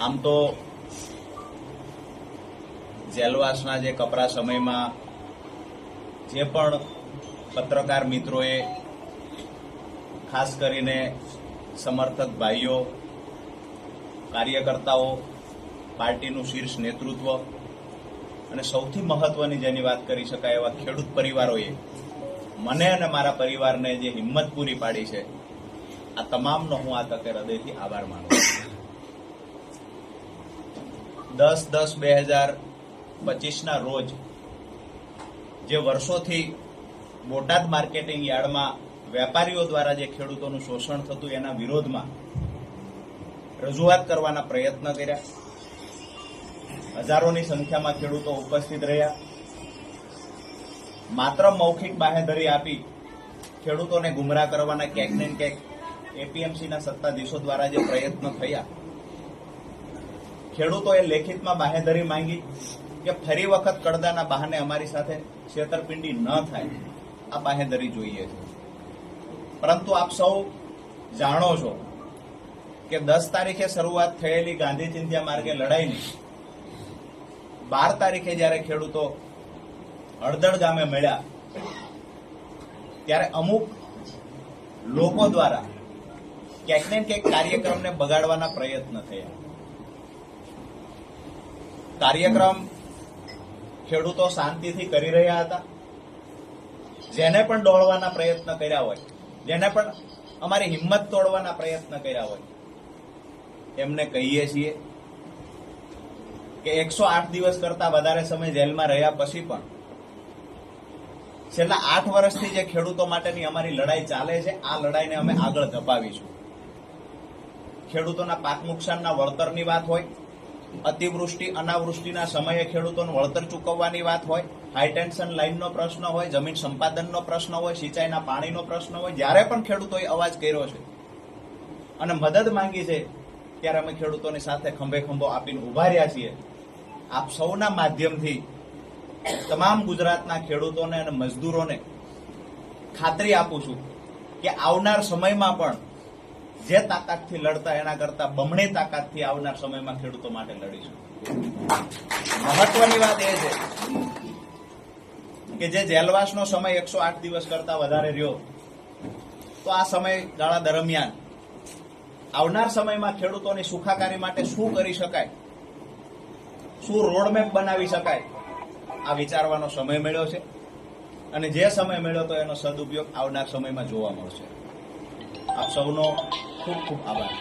આમ તો જેલવાસના જે કપરા સમયમાં જે પણ પત્રકાર મિત્રોએ, ખાસ કરીને સમર્થક ભાઈઓ, કાર્યકર્તાઓ, પાર્ટીનું શીર્ષ નેતૃત્વ અને સૌથી મહત્વની જેની વાત કરી શકાય એવા ખેડૂત પરિવારોએ મને અને મારા પરિવારને જે હિંમત પૂરી પાડી છે, આ તમામનો હું આ તકે હૃદયથી આભાર માનું છું. 10/10/2025ના રોજ જે વર્ષોથી બોટાદ માર્કેટિંગ યાર્ડમાં વેપારીઓ દ્વારા જે ખેડૂતોનું શોષણ થતું એના વિરોધમાં રજૂઆત કરવાના પ્રયત્ન કર્યા. હજારોની સંખ્યામાં ખેડૂતો ઉપસ્થિત રહ્યા. માત્ર મૌખિક બાહેધરી આપી ખેડૂતોને ગુમરાહ કરવાના ક્યાંક ને ક્યાંક એપીએમસીના સત્તાધીશો દ્વારા જે પ્રયત્ન થયા, ખેડૂતોએ લેખિતમાં બાહેધરી માંગી કે ફરી વખત કડદાના બહાને અમારી સાથે છેતરપિંડી ન થાય, આ બાહેધરી જોઈએ છે. પરંતુ આપ સૌ જાણો છો કે 10 તારીખે શરૂઆત થયેલી ગાંધી ચિંધ્યા માર્ગે લડાઈની 12 તારીખે જ્યારે ખેડૂતો હળદળ ગામે મળ્યા ત્યારે અમુક લોકો દ્વારા ક્યાંક ને ક્યાંક કાર્યક્રમને બગાડવાના પ્રયત્ન થયા. કાર્યક્રમ ખેડૂતો શાંતિથી કરી રહ્યા હતા. જેને પણ દોડવાના પ્રયત્ન કર્યા હોય, જેને પણ અમારી હિંમત તોડવાના પ્રયત્ન કર્યા હોય, એમને કહીએ છીએ કે 108 દિવસ કરતા વધારે સમય જેલમાં રહ્યા પછી પણ છેલ્લા 8 વર્ષથી જે ખેડૂતો માટેની અમારી લડાઈ ચાલે છે, આ લડાઈને અમે આગળ ધપાવીશું. ખેડૂતોના પાક નુકસાનના વળતરની વાત હોય, અતિવૃષ્ટિ અનાવૃષ્ટિના સમયે ખેડૂતોનું વળતર ચૂકવવાની વાત હોય, હાઈટેન્શન લાઇનનો પ્રશ્ન હોય, જમીન સંપાદનનો પ્રશ્ન હોય, સિંચાઈના પાણીનો પ્રશ્ન હોય, જ્યારે પણ ખેડૂતોએ અવાજ કર્યો છે અને મદદ માંગી છે ત્યારે અમે ખેડૂતોની સાથે ખંભે ખંભો આપીને ઉભા રહ્યા છીએ. આપ સૌના માધ્યમથી તમામ ગુજરાતના ખેડૂતોને અને મજદૂરોને ખાતરી આપું છું કે આવનાર સમયમાં પણ જે તાકાતથી લડતા એના કરતા બમણી તાકાતથી આવનાર સમયમાં ખેડૂતો માટે લડીશું. મહત્વની વાત એ છે કે જે જેલવાસનો સમય 108 દિવસ કરતા વધારે રહ્યો, તો આ સમયગાળા દરમિયાન આવનાર સમયમાં ખેડૂતોની સુખાકારી માટે શું કરી શકાય, શું રોડમેપ બનાવી શકાય, આ વિચારવાનો સમય મળ્યો છે. અને જે સમય મળ્યો તો એનો સદુપયોગ આવનાર સમયમાં જોવા મળશે. આપ સૌનો ખૂબ ખૂબ આભાર.